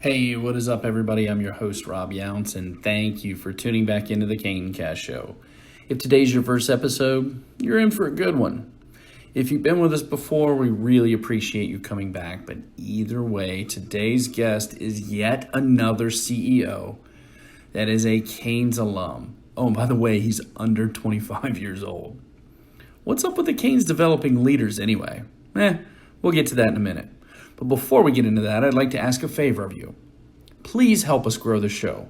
Hey, what is up, everybody? I'm your host, Rob Younts, and thank you for tuning back into the Canecast Show. If today's your first episode, you're in for a good one. If you've been with us before, we really appreciate you coming back. But either way, today's guest is yet another CEO that is a Canes alum. Oh, and by the way, he's under 25 years old. What's up with the Canes developing leaders anyway? We'll get to that in a minute. But before we get into that, I'd like to ask a favor of you. Please help us grow the show.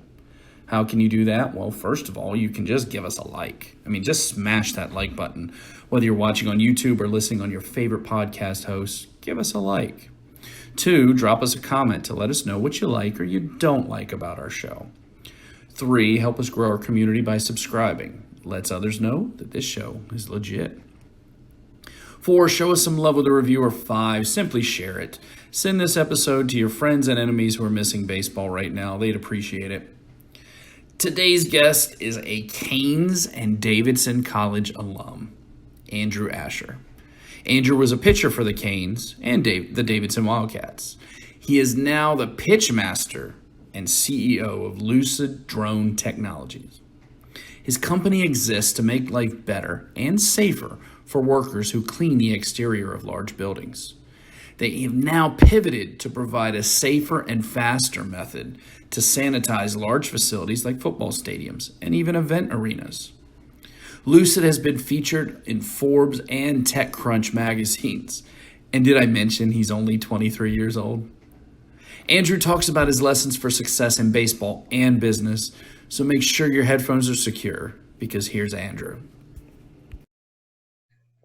How can you do that? Well, first of all, you can just give us a like. Just smash that like button. Whether you're watching on YouTube or listening on your favorite podcast host, give us a like. 2, drop us a comment to let us know what you like or you don't like about our show. 3, help us grow our community by subscribing. Lets others know that this show is legit. 4, show us some love with a review. Or 5, simply share it. Send this episode to your friends and enemies who are missing baseball right now. They'd appreciate it. Today's guest is a Canes and Davidson College alum, Andrew Ashur. Andrew was a pitcher for the Canes and the Davidson Wildcats. He is now the pitch master and CEO of Lucid Drone Technologies. His company exists to make life better and safer for workers who clean the exterior of large buildings. They have now pivoted to provide a safer and faster method to sanitize large facilities like football stadiums and even event arenas. Lucid has been featured in Forbes and Tech Crunch magazines. And did I mention he's only 23 years old? Andrew talks about his lessons for success in baseball and business, so make sure your headphones are secure, because here's Andrew.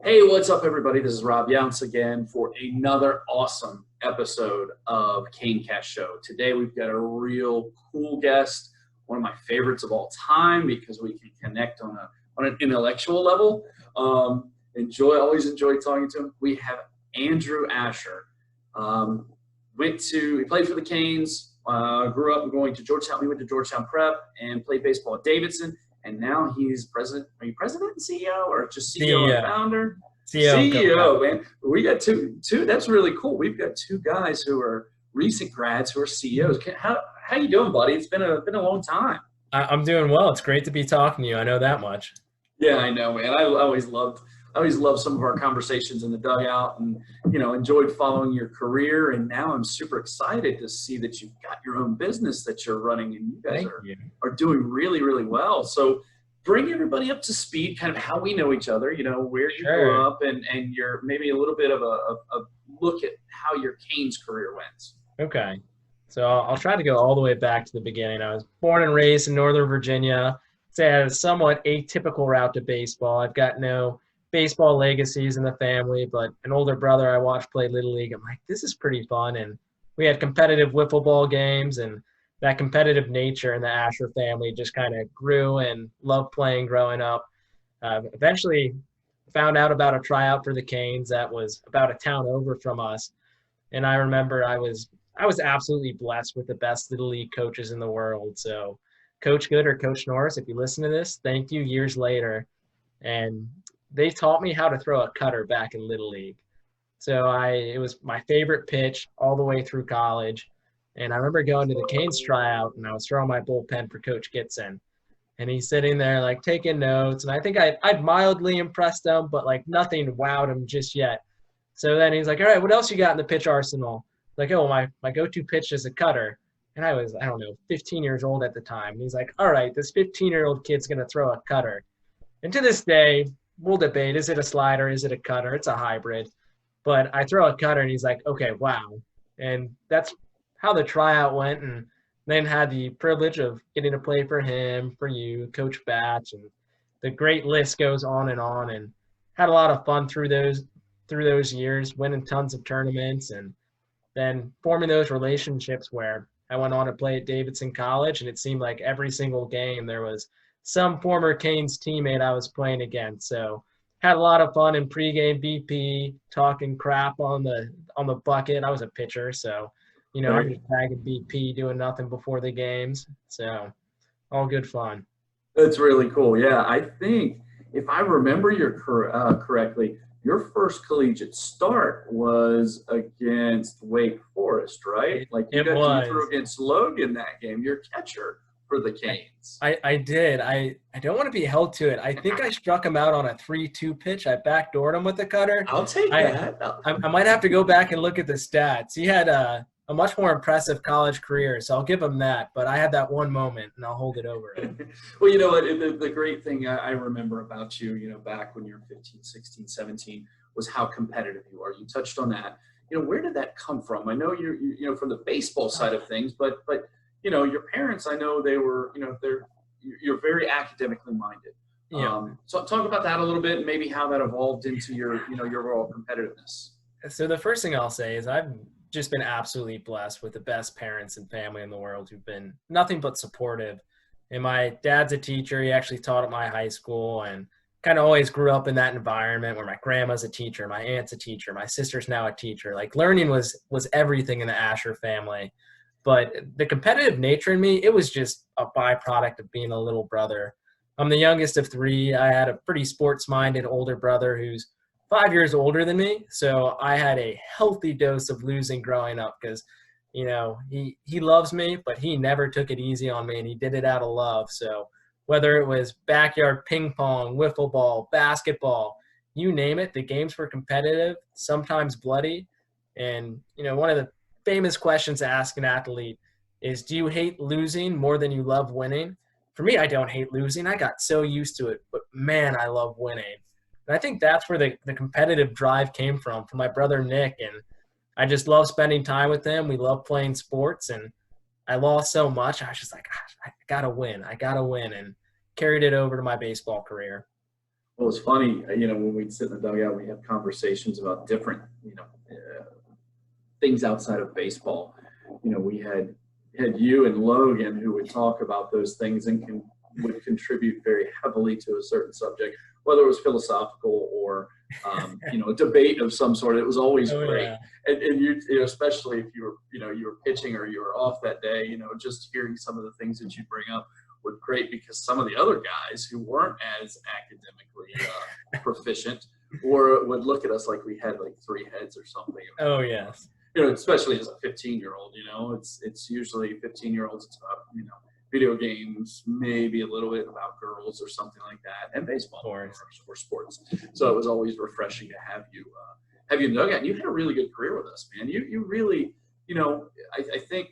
Hey, what's up, everybody? This is Rob Younts again for another awesome episode of Canecast Show. Today, we've got a real cool guest, one of my favorites of all time, because we can connect on an intellectual level. Always enjoy talking to him. We have Andrew Ashur. He played for the Canes, grew up going to Georgetown. We went to Georgetown Prep and played baseball at Davidson. And now he's president. Are you president and CEO, or just CEO and founder? CEO, man. We got two. That's really cool. We've got 2 guys who are recent grads who are CEOs. How you doing, buddy? It's been a long time. I'm doing well. It's great to be talking to you. I know that much. Yeah, I know, man. I always loved some of our conversations in the dugout, and enjoyed following your career. And now I'm super excited to see that you've got your own business that you're running, and you guys are doing really, really well. So bring everybody up to speed, kind of how we know each other, where you grew up, and your maybe a little bit of a look at how your Canes career went. Okay. So I'll try to go all the way back to the beginning. I was born and raised in Northern Virginia. So I had a somewhat atypical route to baseball. I've got no baseball legacies in the family, but an older brother I watched play Little League. I'm like, this is pretty fun. And we had competitive wiffle ball games, and that competitive nature in the Ashur family just kind of grew, and loved playing growing up. Eventually found out about a tryout for the Canes that was about a town over from us. And I remember I was absolutely blessed with the best Little League coaches in the world. So Coach Good or Coach Norris, if you listen to this, thank you years later. And they taught me how to throw a cutter back in Little League. So it was my favorite pitch all the way through college. And I remember going to the Canes tryout, and I was throwing my bullpen for Coach Gitson. And he's sitting there taking notes. And I think I'd mildly impressed him, but nothing wowed him just yet. So then he's like, all right, what else you got in the pitch arsenal? My go-to pitch is a cutter. And I was, 15 years old at the time. And he's like, all right, this 15-year-old kid's going to throw a cutter. And to this day, we'll debate, is it a slider, is it a cutter? It's a hybrid. But I throw a cutter, and he's like, okay, wow. And that's how the tryout went, and then had the privilege of getting to play for him, for you, Coach Batch, and the great list goes on, and had a lot of fun through those years, winning tons of tournaments, and then forming those relationships where I went on to play at Davidson College, and it seemed like every single game there was some former Canes teammate I was playing against. So had a lot of fun in pregame BP, talking crap on the bucket. I was a pitcher, so I'm just tagging BP, doing nothing before the games. So all good fun. That's really cool. Yeah, I think if I remember correctly, your first collegiate start was against Wake Forest, right? Like you threw against Logan that game, your catcher for the Canes. I did. I don't want to be held to it. I think I struck him out on a 3-2 pitch. I backdoored him with the cutter. I'll take that. I might have to go back and look at the stats. He had a much more impressive college career, so I'll give him that. But I had that one moment, and I'll hold it over. Well, you know what? The great thing I remember about you, back when you were 15, 16, 17, was how competitive you are. You touched on that. Where did that come from? I know you're from the baseball side of things, but your parents, I know they were, you're very academically minded. Yeah. So talk about that a little bit and maybe how that evolved into your overall competitiveness. So the first thing I'll say is I've just been absolutely blessed with the best parents and family in the world who've been nothing but supportive. And my dad's a teacher. He actually taught at my high school and kind of always grew up in that environment where my grandma's a teacher, my aunt's a teacher, my sister's now a teacher. Like learning was everything in the Ashur family. But the competitive nature in me, it was just a byproduct of being a little brother. I'm the youngest of 3. I had a pretty sports-minded older brother who's 5 years older than me. So I had a healthy dose of losing growing up because, he loves me, but he never took it easy on me, and he did it out of love. So whether it was backyard ping pong, wiffle ball, basketball, you name it, the games were competitive, sometimes bloody. And, one of the famous questions to ask an athlete is, do you hate losing more than you love winning? For me, I don't hate losing. I got so used to it, but man, I love winning. And I think that's where the competitive drive came from my brother Nick. And I just love spending time with him. We love playing sports, and I lost so much. I was just like, gosh, I got to win, and carried it over to my baseball career. Well, it's funny, when we'd sit in the dugout, we have conversations about different, things outside of baseball. We had you and Logan who would talk about those things and would contribute very heavily to a certain subject, whether it was philosophical or a debate of some sort. It was always great. Yeah. And you especially if you were pitching or you were off that day, just hearing some of the things that you bring up were great, because some of the other guys who weren't as academically proficient or would look at us like we had like 3 heads or something. Oh yes. Especially as a 15-year-old, it's usually 15-year-olds. It's about, video games, maybe a little bit about girls or something like that, and baseball or sports. So it was always refreshing to have you in the dugout. And you had a really good career with us, man. You really, I think,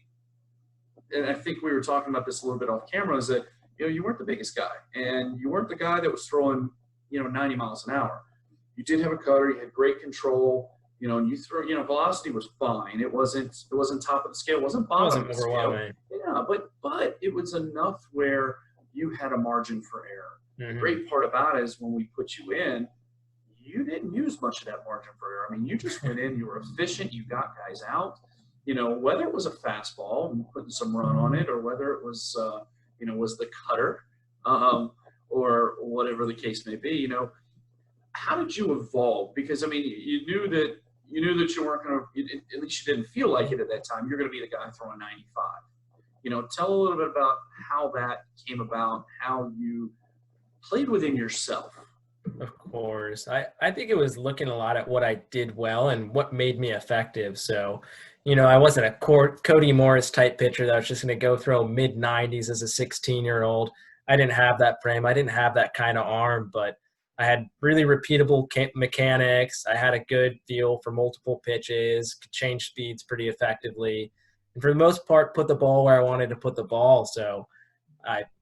and I think we were talking about this a little bit off camera, is that, you weren't the biggest guy, and you weren't the guy that was throwing, 90 miles an hour. You did have a cutter. You had great control. And you threw, velocity was fine. It wasn't top of the scale. It wasn't bottom of the scale. Yeah, but it was enough where you had a margin for error. Mm-hmm. The great part about it is when we put you in, you didn't use much of that margin for error. I mean, you just went in, you were efficient, you got guys out. Whether it was a fastball and putting some run on it, or whether it was, was the cutter, or whatever the case may be, how did you evolve? Because, I mean, you knew that you weren't going to, at least you didn't feel like it at that time, you're going to be the guy throwing 95. Tell a little bit about how that came about, how you played within yourself. Of course. I think it was looking a lot at what I did well and what made me effective. So, I wasn't a Cody Morris type pitcher that was just going to go throw mid-90s as a 16-year-old. I didn't have that frame. I didn't have that kind of arm, but I had really repeatable mechanics. I had a good feel for multiple pitches, could change speeds pretty effectively, and for the most part, put the ball where I wanted to put the ball. So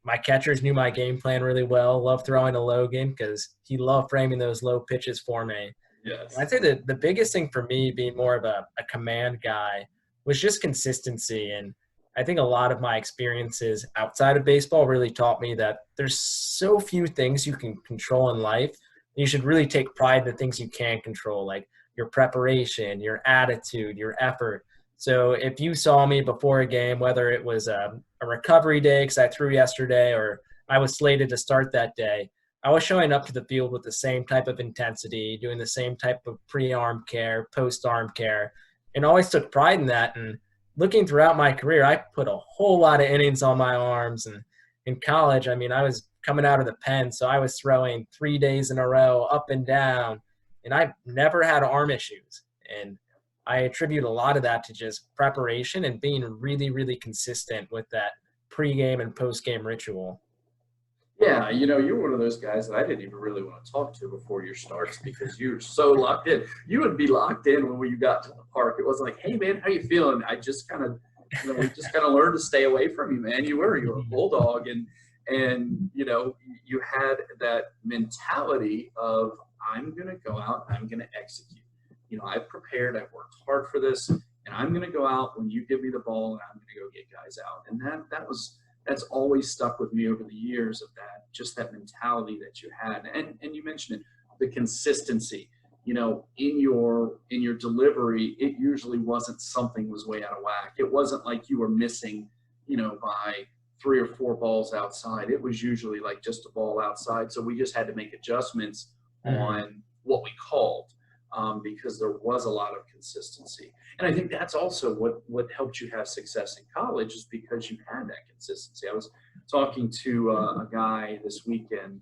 my catchers knew my game plan really well. Loved throwing to Logan because he loved framing those low pitches for me. Yes. I'd say that the biggest thing for me being more of a command guy was just consistency. And I think a lot of my experiences outside of baseball really taught me that there's so few things you can control in life. You should really take pride in the things you can control, like your preparation, your attitude, your effort. So if you saw me before a game, whether it was a recovery day because I threw yesterday or I was slated to start that day, I was showing up to the field with the same type of intensity, doing the same type of pre-arm care, post-arm care, and always took pride in that. And looking throughout my career, I put a whole lot of innings on my arms. And in college, I mean, I was coming out of the pen, so I was throwing 3 days in a row, up and down. and I've never had arm issues. And I attribute a lot of that to just preparation and being really, really consistent with that pregame and postgame ritual. Yeah, you're one of those guys that I didn't even really want to talk to before your starts because you're so locked in. You would be locked in when you got to the park. It wasn't like, hey, man, how you feeling? I just kind of, we just kind of learned to stay away from you, man. You were a bulldog, and you had that mentality of, I'm going to go out and I'm going to execute. I've prepared, I've worked hard for this, and I'm going to go out when you give me the ball, and I'm going to go get guys out. And that's always stuck with me over the years, of that mentality that you had. And you mentioned it, the consistency, in your delivery, it usually wasn't something was way out of whack. It wasn't like you were missing, by 3 or 4 balls outside. It was usually like just a ball outside. So we just had to make adjustments on what we called, because there was a lot of consistency. And I think that's also what helped you have success in college, is because you had that consistency. I was talking to a guy this weekend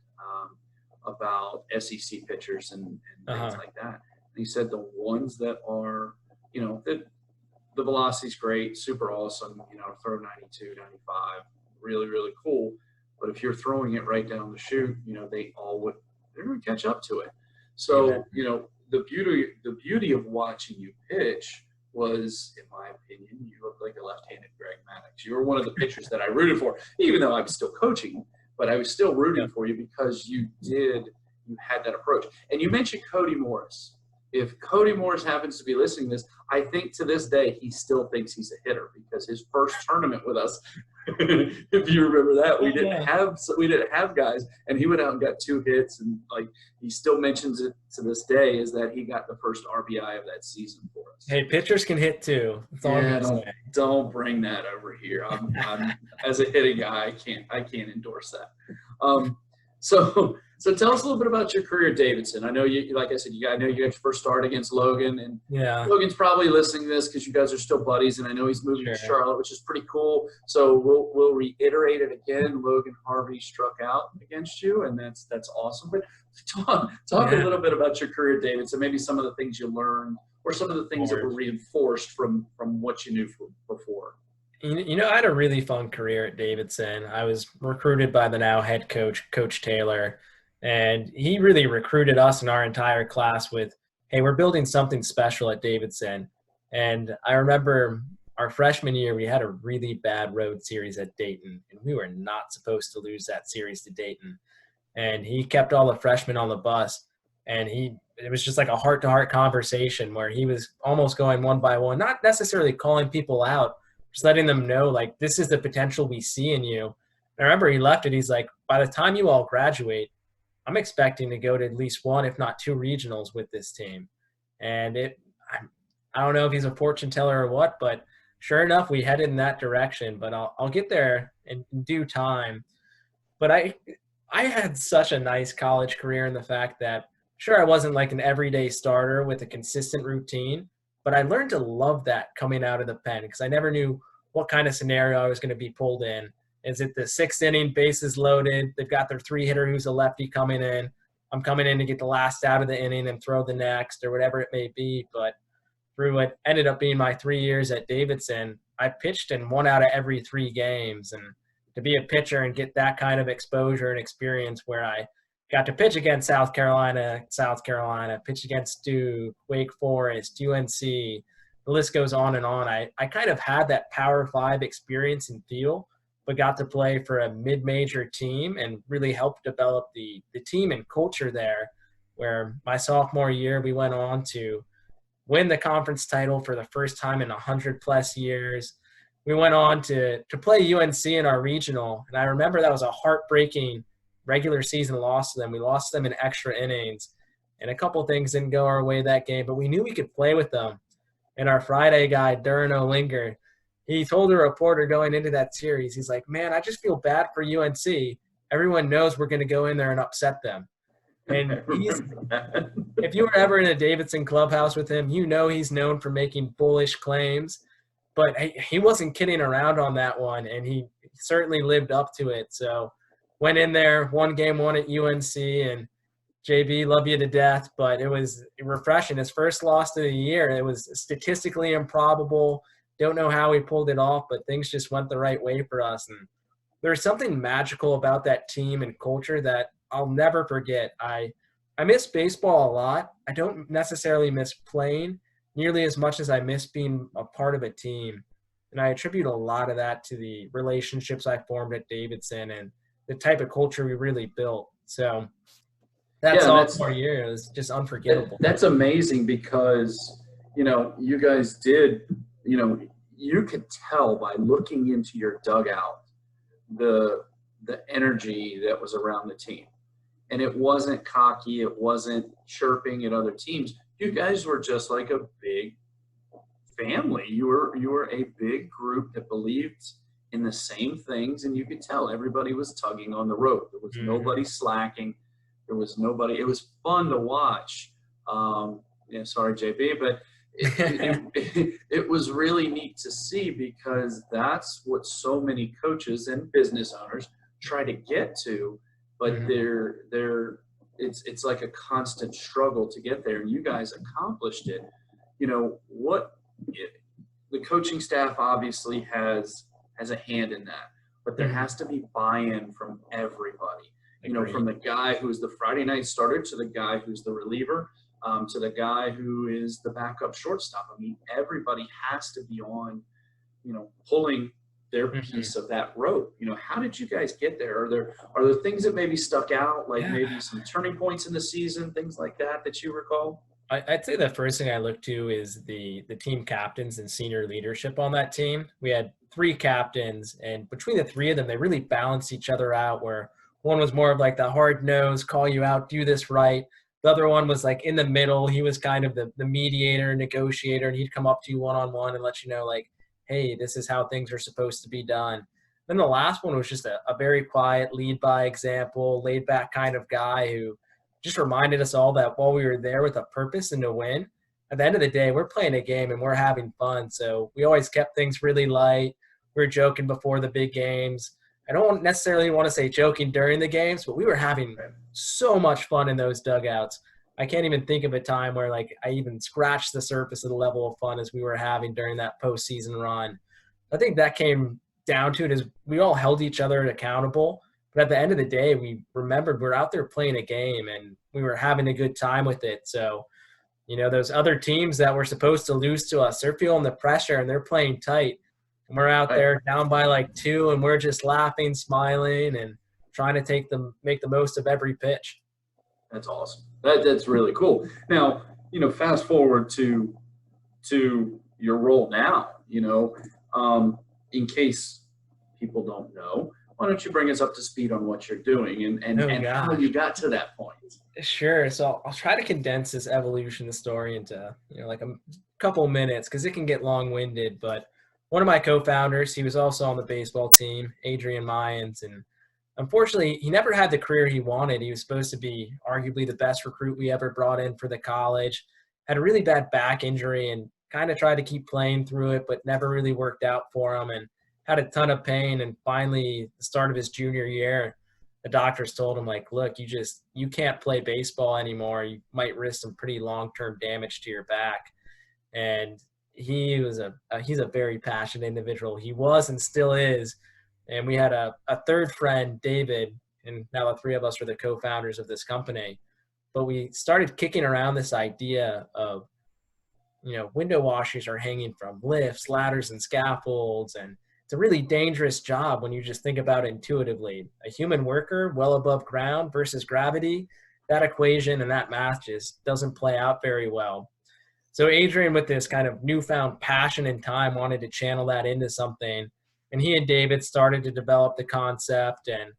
about SEC pitchers and things like that. And he said the ones that are, the velocity's great, super awesome, throw 92, 95, really, really cool. But if you're throwing it right down the chute, they're going to catch up to it. So, the beauty of watching you pitch was, in my opinion, you looked like a left-handed Greg Maddux. You were one of the pitchers that I rooted for, even though I was still coaching, but I was still rooting for you because you had that approach. And you mentioned Cody Morris. If Cody Morris happens to be listening to this, I think to this day he still thinks he's a hitter, because his first tournament with us, if you remember that, we didn't have guys, and he went out and got 2 hits, and like he still mentions it to this day, is that he got the first RBI of that season for us. Hey, pitchers can hit too. That's all I'm gonna say. Don't bring that over here. I'm as a hitting guy, I can't endorse that. So tell us a little bit about your career at Davidson. I know you, like I said, I know you got your first start against Logan, and Logan's probably listening to this because you guys are still buddies, and I know he's moving to Charlotte, which is pretty cool. So we'll reiterate it again. Logan Harvey struck out against you, and that's awesome. But talk a little bit about your career at Davidson, maybe some of the things you learned, or some of the things that were reinforced from what you knew before. I had a really fun career at Davidson. I was recruited by the now head coach, Coach Taylor, and he really recruited us and our entire class with, hey, we're building something special at Davidson. And I remember our freshman year, we had a really bad road series at Dayton, and we were not supposed to lose that series to Dayton. And he kept all the freshmen on the bus, and it was just like a heart-to-heart conversation where he was almost going one by one, not necessarily calling people out, just letting them know, like, this is the potential we see in you. And I remember he left it. He's like, by the time you all graduate, I'm expecting to go to at least 1, if not 2 regionals with this team. And I don't know if he's a fortune teller or what, but sure enough, we headed in that direction. But I'll get there in due time. But I had such a nice college career in the fact that, sure, I wasn't like an everyday starter with a consistent routine, but I learned to love that coming out of the pen, because I never knew what kind of scenario I was going to be pulled in. Is it the 6th inning, bases loaded, they've got their 3-hitter who's a lefty coming in, I'm coming in to get the last out of the inning and throw the next, or whatever it may be. But through what ended up being my 3 years at Davidson, I pitched in 1 out of every 3 games. And to be a pitcher and get that kind of exposure and experience where I got to pitch against South Carolina, pitch against Duke, Wake Forest, UNC, the list goes on and on. I kind of had that Power 5 experience and feel, but got to play for a mid-major team and really helped develop the team and culture there, where my sophomore year we went on to win the conference title for the first time in 100-plus years. We went on to play UNC in our regional, and I remember that was a heartbreaking regular season loss to them. We lost them in extra innings, and a couple things didn't go our way that game, but we knew we could play with them. And our Friday guy, Duran Olinger, he told a reporter going into that series, he's like, man, I just feel bad for UNC. Everyone knows we're going to go in there and upset them. And if you were ever in a Davidson clubhouse with him, he's known for making bullish claims. But he wasn't kidding around on that one, and he certainly lived up to it. So went in there, won game 1 at UNC, and JB, love you to death, but it was refreshing. His first loss of the year. It was statistically improbable. Don't know how he pulled it off, but things just went the right way for us. And there's something magical about that team and culture that I'll never forget. I miss baseball a lot. I don't necessarily miss playing nearly as much as I miss being a part of a team. And I attribute a lot of that to the relationships I formed at Davidson and the type of culture we really built. So that Yeah, sophomore year is just unforgettable. that's amazing because, you guys did, you could tell by looking into your dugout the energy that was around the team. And it wasn't cocky, it wasn't chirping at other teams. You guys were just like a big family. You were a big group that believed in the same things, and you could tell everybody was tugging on the rope. There was nobody slacking. There was nobody. It was fun to watch. Sorry, JB, but it was really neat to see because that's what so many coaches and business owners try to get to, but it's like a constant struggle to get there, and you guys accomplished it. The coaching staff obviously has a hand in that, but there has to be buy-in from everybody. From the guy who's the Friday night starter to the guy who's the reliever, to the guy who is the backup shortstop. I mean, everybody has to be on, pulling their piece of that rope. How did you guys get there? Are there things that maybe stuck out, like maybe some turning points in the season, things like that you recall? I'd say the first thing I look to is the team captains and senior leadership on that team. We had 3 captains, and between the 3 of them, they really balanced each other out, where one was more of like the hard nose, call you out, do this right. The other one was like in the middle. He was kind of the mediator, negotiator, and he'd come up to you one-on-one and let you know, like, hey, this is how things are supposed to be done. Then the last one was just a very quiet, lead by example, laid back kind of guy who just reminded us all that while we were there with a purpose and to win, at the end of the day, we're playing a game and we're having fun. So we always kept things really light. We were joking before the big games. I don't necessarily want to say joking during the games, but we were having so much fun in those dugouts. I can't even think of a time where like I even scratched the surface of the level of fun as we were having during that postseason run. I think that came down to it is we all held each other accountable. But at the end of the day, we remembered we're out there playing a game and we were having a good time with it. So, those other teams that were supposed to lose to us, they're feeling the pressure and they're playing tight. And we're out there down by like 2 and we're just laughing, smiling, and trying to make the most of every pitch. That's awesome. That's really cool. Now, fast forward to your role now, in case people don't know. Why don't you bring us up to speed on what you're doing and how you got to that point? Sure. So I'll try to condense this evolution story into, like a couple minutes because it can get long-winded. But one of my co-founders, he was also on the baseball team, Adrian Mayans, and unfortunately, he never had the career he wanted. He was supposed to be arguably the best recruit we ever brought in for the college, had a really bad back injury and kind of tried to keep playing through it, but never really worked out for him. And had a ton of pain, and finally the start of his junior year, the doctors told him, like, look, you can't play baseball anymore. You might risk some pretty long-term damage to your back. And he's a very passionate individual. He was and still is. And we had a third friend, David, and now the 3 of us are the co-founders of this company. But we started kicking around this idea of, window washers are hanging from lifts, ladders, and scaffolds, and it's a really dangerous job when you just think about it intuitively. A human worker well above ground versus gravity, that equation and that math just doesn't play out very well. So Adrian, with this kind of newfound passion and time, wanted to channel that into something. And he and David started to develop the concept. And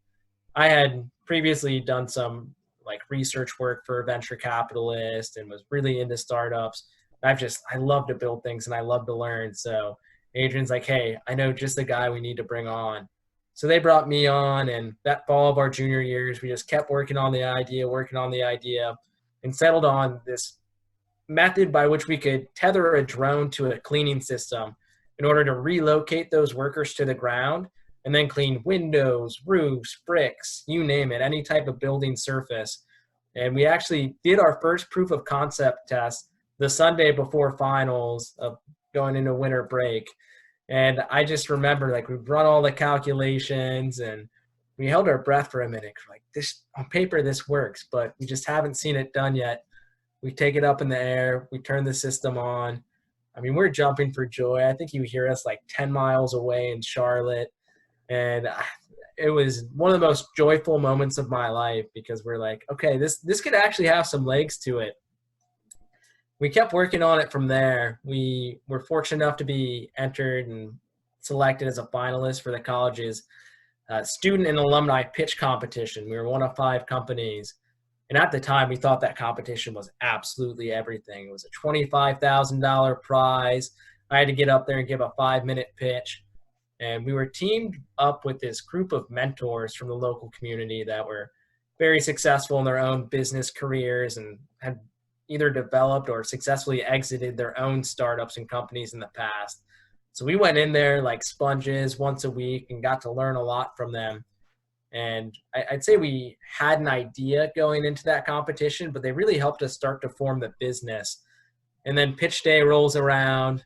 I had previously done some like research work for a venture capitalist and was really into startups. I love to build things and I love to learn. So Adrian's like, hey, I know just the guy we need to bring on. So they brought me on, and that fall of our junior years, we just kept working on the idea, and settled on this method by which we could tether a drone to a cleaning system in order to relocate those workers to the ground and then clean windows, roofs, bricks, you name it, any type of building surface. And we actually did our first proof of concept test the Sunday before finals of going into winter break. And I just remember, like, we've run all the calculations and we held our breath for a minute. Like, this on paper, this works, but we just haven't seen it done yet. We take it up in the air. We turn the system on. I mean, we're jumping for joy. I think you hear us like 10 miles away in Charlotte. And it was one of the most joyful moments of my life because we're like, okay, this could actually have some legs to it. We kept working on it from there. We were fortunate enough to be entered and selected as a finalist for the college's student and alumni pitch competition. We were one of 5 companies. And at the time, we thought that competition was absolutely everything. It was a $25,000 prize. I had to get up there and give a 5-minute pitch. And we were teamed up with this group of mentors from the local community that were very successful in their own business careers and had either developed or successfully exited their own startups and companies in the past. So we went in there like sponges once a week and got to learn a lot from them. And I'd say we had an idea going into that competition, but they really helped us start to form the business. And then pitch day rolls around,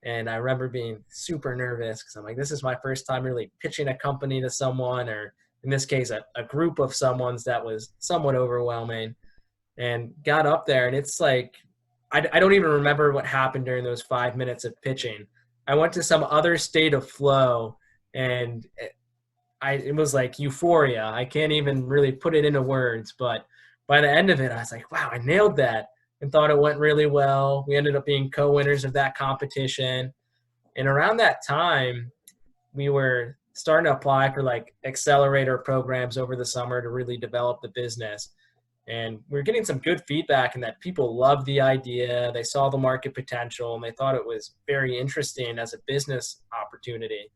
and I remember being super nervous because I'm like, this is my first time really pitching a company to someone, or in this case, a group of someone's that was somewhat overwhelming. And got up there, and it's like, I don't even remember what happened during those 5 minutes of pitching. I went to some other state of flow, and it was like euphoria. I can't even really put it into words, but by the end of it, I was like, wow, I nailed that and thought it went really well. We ended up being co-winners of that competition. And around that time, we were starting to apply for like accelerator programs over the summer to really develop the business. And we were getting some good feedback in that people loved the idea. They saw the market potential and they thought it was very interesting as a business opportunity.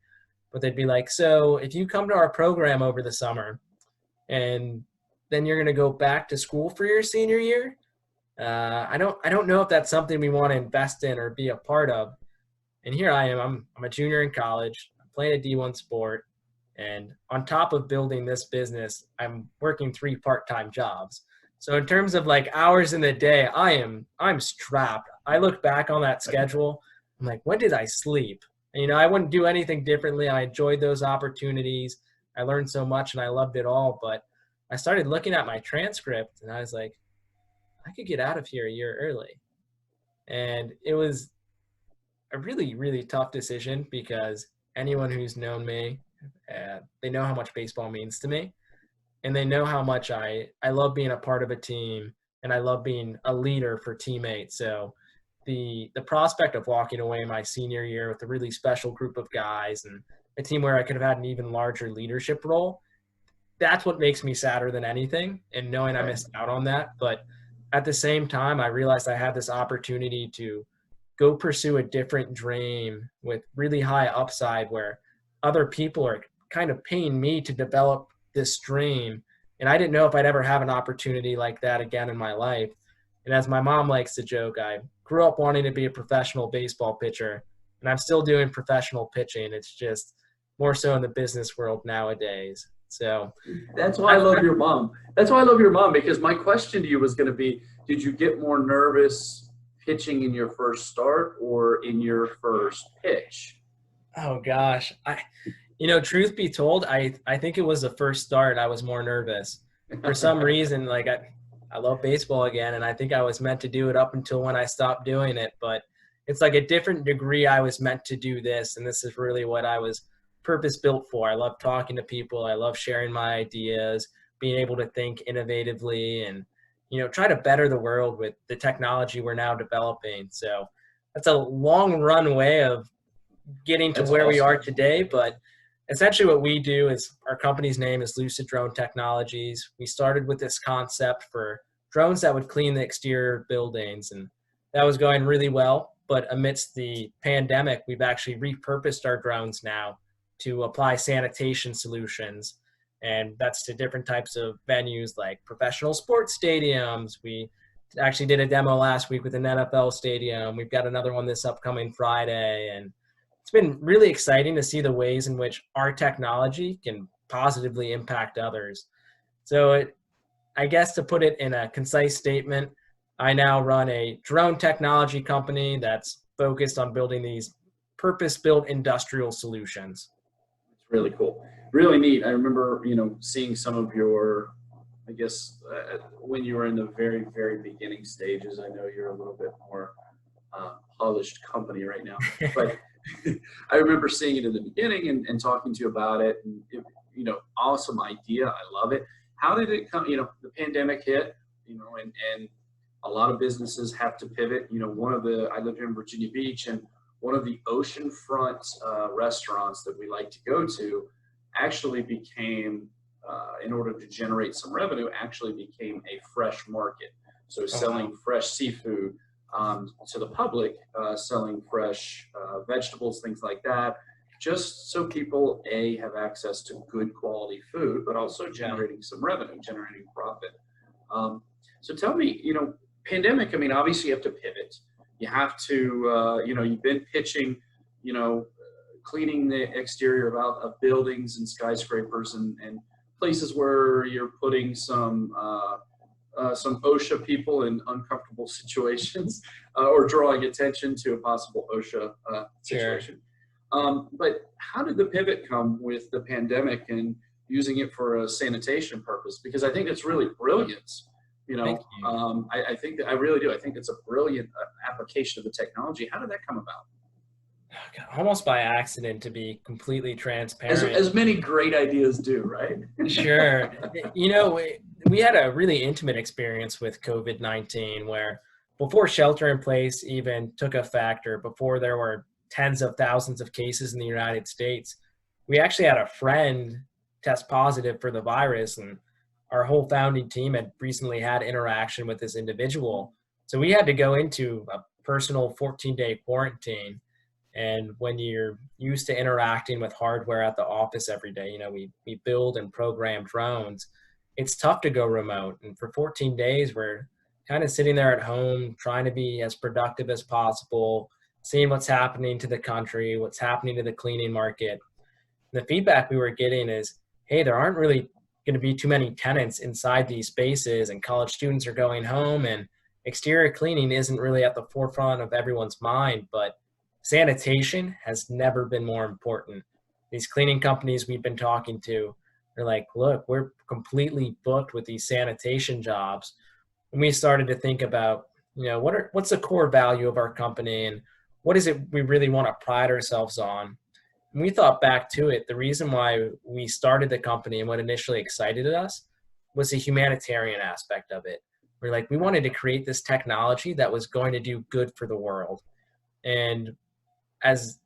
But they'd be like, so if you come to our program over the summer and then you're going to go back to school for your senior year, I don't know if that's something we want to invest in or be a part of. And here I am. I'm a junior in college. I'm playing a D1 sport. And on top of building this business, I'm working 3 part-time jobs. So in terms of like hours in the day, I'm strapped. I look back on that schedule. I'm like, when did I sleep? And, I wouldn't do anything differently. I enjoyed those opportunities. I learned so much and I loved it all. But I started looking at my transcript and I was like, I could get out of here a year early. And it was a really, really tough decision because anyone who's known me, they know how much baseball means to me. And they know how much I love being a part of a team and I love being a leader for teammates. So the prospect of walking away my senior year with a really special group of guys and a team where I could have had an even larger leadership role, that's what makes me sadder than anything, and knowing I missed out on that. But at the same time, I realized I had this opportunity to go pursue a different dream with really high upside where other people are kind of paying me to develop this dream. And I didn't know if I'd ever have an opportunity like that again in my life. And as my mom likes to joke, I grew up wanting to be a professional baseball pitcher, and I'm still doing professional pitching. It's just more so in the business world nowadays. So that's why I love your mom. That's why I love your mom, because my question to you was going to be, did you get more nervous pitching in your first start or in your first pitch? Oh gosh. Truth be told, I think it was the first start I was more nervous. For some reason, like I love baseball again, and I think I was meant to do it up until when I stopped doing it. But it's like a different degree I was meant to do this, and this is really what I was purpose-built for. I love talking to people. I love sharing my ideas, being able to think innovatively, and try to better the world with the technology we're now developing. So that's a long runway of getting to where we are today, but essentially what we do is our company's name is Lucid Drone Technologies. We started with this concept for drones that would clean the exterior of buildings, and that was going really well. But amidst the pandemic, we've actually repurposed our drones now to apply sanitation solutions. And that's to different types of venues like professional sports stadiums. We actually did a demo last week with an NFL stadium. We've got another one this upcoming Friday. And it's been really exciting to see the ways in which our technology can positively impact others. So I guess to put it in a concise statement, I now run a drone technology company that's focused on building these purpose-built industrial solutions. It's really cool, really neat. I remember, seeing some of your, I guess, when you were in the very, very beginning stages. I know you're a little bit more polished company right now, but I remember seeing it in the beginning and talking to you about it. And awesome idea. I love it. How did it come? The pandemic hit. And a lot of businesses have to pivot. I lived here in Virginia Beach, and one of the oceanfront restaurants that we like to go to actually became, in order to generate some revenue, actually became a fresh market. So selling fresh seafood to the public, selling fresh vegetables, things like that, just so people, have access to good quality food, but also generating some revenue, generating profit. So tell me, pandemic, I mean, obviously you have to pivot. You have to, you've been pitching, cleaning the exterior of buildings and skyscrapers and places where you're putting some OSHA people in uncomfortable situations or drawing attention to a possible OSHA situation. But how did the pivot come with the pandemic and using it for a sanitation purpose? Because I think it's really brilliant. I think that I really do. I think it's a brilliant application of the technology. How did that come about? Almost by accident, to be completely transparent. As many great ideas do, right? Sure. We had a really intimate experience with COVID-19 where before shelter in place even took effect, or before there were tens of thousands of cases in the United States, we actually had a friend test positive for the virus, and our whole founding team had recently had interaction with this individual. So we had to go into a personal 14-day quarantine. And when you're used to interacting with hardware at the office every day, we build and program drones, it's tough to go remote. And for 14 days, we're kind of sitting there at home, trying to be as productive as possible, seeing what's happening to the country, what's happening to the cleaning market. And the feedback we were getting is, hey, there aren't really going to be too many tenants inside these spaces, and college students are going home, and exterior cleaning isn't really at the forefront of everyone's mind, but sanitation has never been more important. These cleaning companies we've been talking to, they're like, look, we're completely booked with these sanitation jobs. And we started to think about, what's the core value of our company, and what is it we really want to pride ourselves on? And we thought back to it. The reason why we started the company and what initially excited us was the humanitarian aspect of it. We're like, we wanted to create this technology that was going to do good for the world. And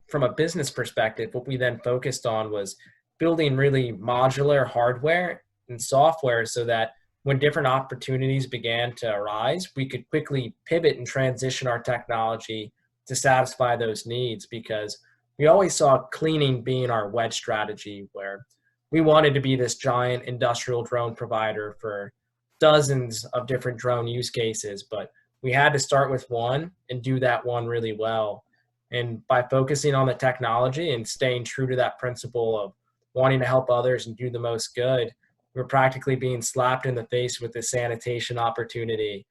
from a business perspective, what we then focused on was building really modular hardware and software so that when different opportunities began to arise, we could quickly pivot and transition our technology to satisfy those needs, because we always saw cleaning being our wedge strategy, where we wanted to be this giant industrial drone provider for dozens of different drone use cases, but we had to start with one and do that one really well. And by focusing on the technology and staying true to that principle of wanting to help others and do the most good, we're practically being slapped in the face with this sanitation opportunity.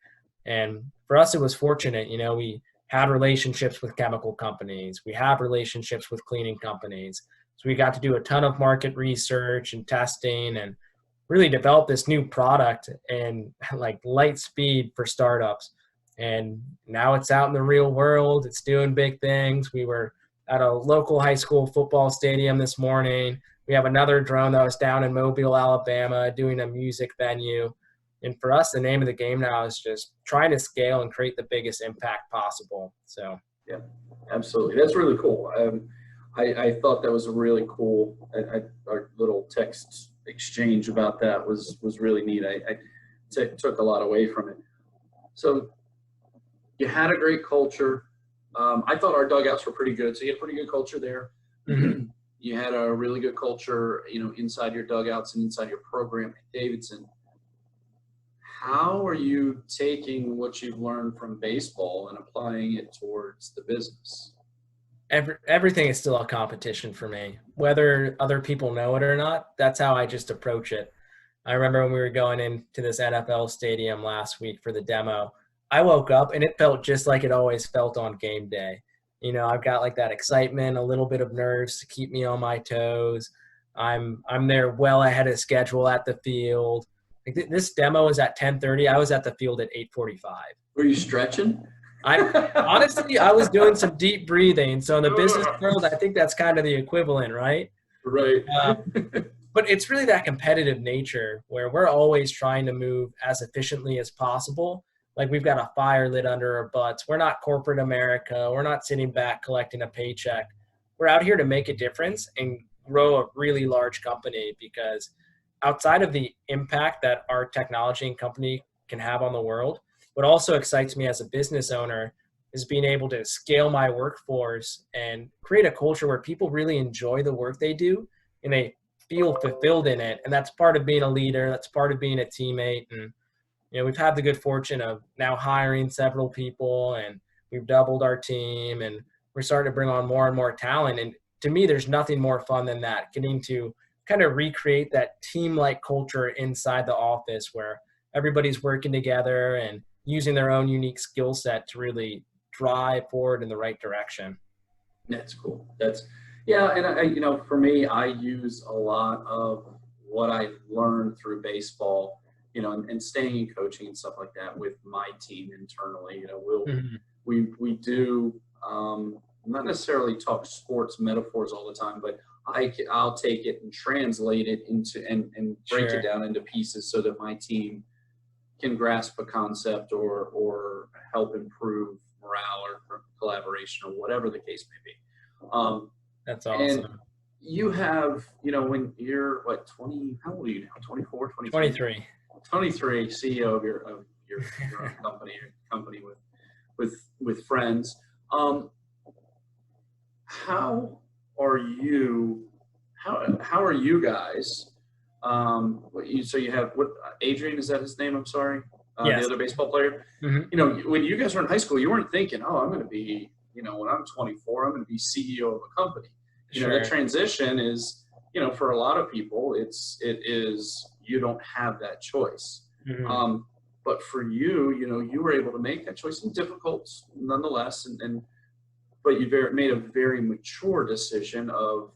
And for us, it was fortunate. We had relationships with chemical companies. We have relationships with cleaning companies. So we got to do a ton of market research and testing and really develop this new product and like light speed for startups. And now it's out in the real world. It's doing big things. We were at a local high school football stadium this morning. We have another drone that was down in Mobile, Alabama, doing a music venue. And for us, the name of the game now is just trying to scale and create the biggest impact possible. So, yeah, absolutely. That's really cool. I thought that was a really cool, our little text exchange about that was really neat. I took a lot away from it. So you had a great culture. I thought our dugouts were pretty good. So you had a pretty good culture there. Mm-hmm. You had a really good culture, inside your dugouts and inside your program at Davidson. How are you taking what you've learned from baseball and applying it towards the business? Everything is still a competition for me, whether other people know it or not. That's how I just approach it. I remember when we were going into this NFL stadium last week for the demo, I woke up and it felt just like it always felt on game day. I've got like that excitement, a little bit of nerves to keep me on my toes. I'm there well ahead of schedule at the field. Like this demo is at 10:30. I was at the field at 8:45. Were you stretching? I was doing some deep breathing. So in the business world, I think that's kind of the equivalent, right? Right. But it's really that competitive nature where we're always trying to move as efficiently as possible. Like we've got a fire lit under our butts. We're not corporate America. We're not sitting back collecting a paycheck. We're out here to make a difference and grow a really large company, because outside of the impact that our technology and company can have on the world, what also excites me as a business owner is being able to scale my workforce and create a culture where people really enjoy the work they do and they feel fulfilled in it. And that's part of being a leader. That's part of being a teammate. And, we've had the good fortune of now hiring several people, and we've doubled our team, and we're starting to bring on more and more talent. And to me, there's nothing more fun than that, getting to kind of recreate that team-like culture inside the office where everybody's working together and using their own unique skill set to really drive forward in the right direction. That's cool. And for me, I use a lot of what I learned through baseball, and staying in coaching and stuff like that with my team internally. We do not necessarily talk sports metaphors all the time, but I'll take it and translate it into and break it down into pieces so that my team can grasp a concept or help improve morale or collaboration or whatever the case may be. That's awesome. And you have, when you're 20, how old are you now? 24, 23? 23, CEO of your own company with friends. How are you guys? So you have Adrian, is that his name? I'm sorry. Yes. The other baseball player. Mm-hmm. When you guys were in high school, you weren't thinking, oh, I'm going to be, when I'm 24, I'm going to be CEO of a company. The transition is, for a lot of people, it is you don't have that choice. Mm-hmm. But for you, you were able to make that choice, and difficult nonetheless, but you made a very mature decision of,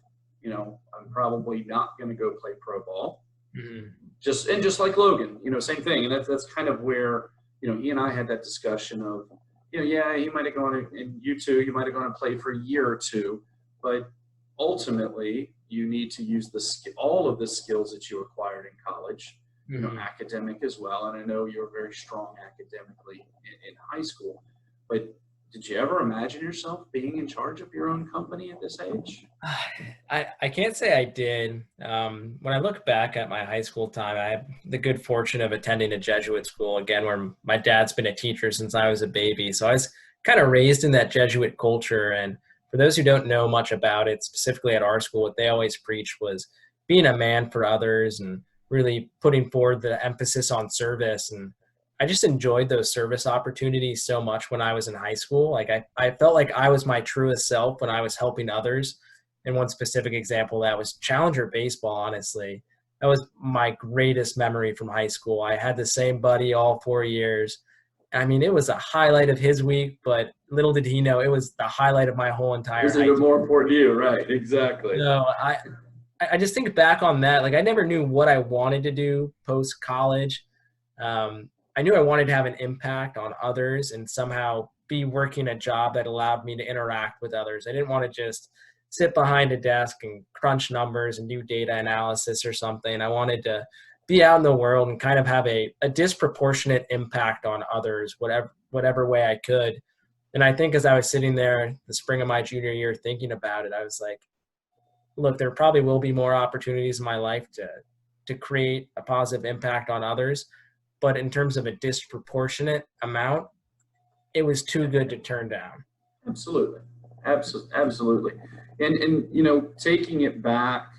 I'm probably not going to go play pro ball. Mm-hmm. Just like Logan, same thing. And that's kind of where, he and I had that discussion of, he might have gone, and you too, you might have gone and played for a year or two, but ultimately you need to use all of the skills that you acquired in college, academic as well. And I know you're very strong academically in high school, but did you ever imagine yourself being in charge of your own company at this age? I can't say I did. When I look back at my high school time, I had the good fortune of attending a Jesuit school, again, where my dad's been a teacher since I was a baby. So I was kind of raised in that Jesuit culture. And for those who don't know much about it, specifically at our school, what they always preached was being a man for others and really putting forward the emphasis on service. And I just enjoyed those service opportunities so much when I was in high school. Like I felt like I was my truest self when I was helping others. And one specific example that was Challenger baseball, honestly. That was my greatest memory from high school. I had the same buddy all 4 years. I mean, it was a highlight of his week, but little did he know it was the highlight of my whole entire life. It was even more important to you, right? Exactly. No, I just think back on that. Like I never knew what I wanted to do post-college. I knew I wanted to have an impact on others and somehow be working a job that allowed me to interact with others. I didn't want to just sit behind a desk and crunch numbers and do data analysis or something. I wanted to be out in the world and kind of have a disproportionate impact on others, whatever way I could. And I think as I was sitting there the spring of my junior year thinking about it, I was like, look, there probably will be more opportunities in my life to create a positive impact on others. But in terms of a disproportionate amount, it was too good to turn down. Absolutely. Absolutely. And taking it back,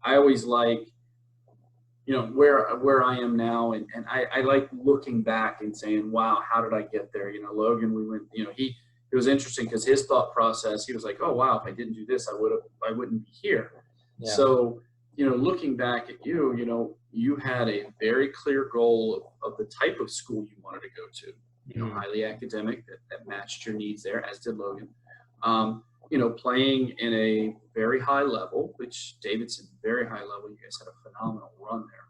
I always like, where I am now. And I like looking back and saying, wow, how did I get there? Logan, we went, it was interesting because his thought process, he was like, oh, wow, if I didn't do this, I wouldn't be here. Yeah. So looking back at you had a very clear goal of the type of school you wanted to go to, highly academic that matched your needs there, as did Logan. Playing in a very high level, which Davidson, very high level, you guys had a phenomenal run there.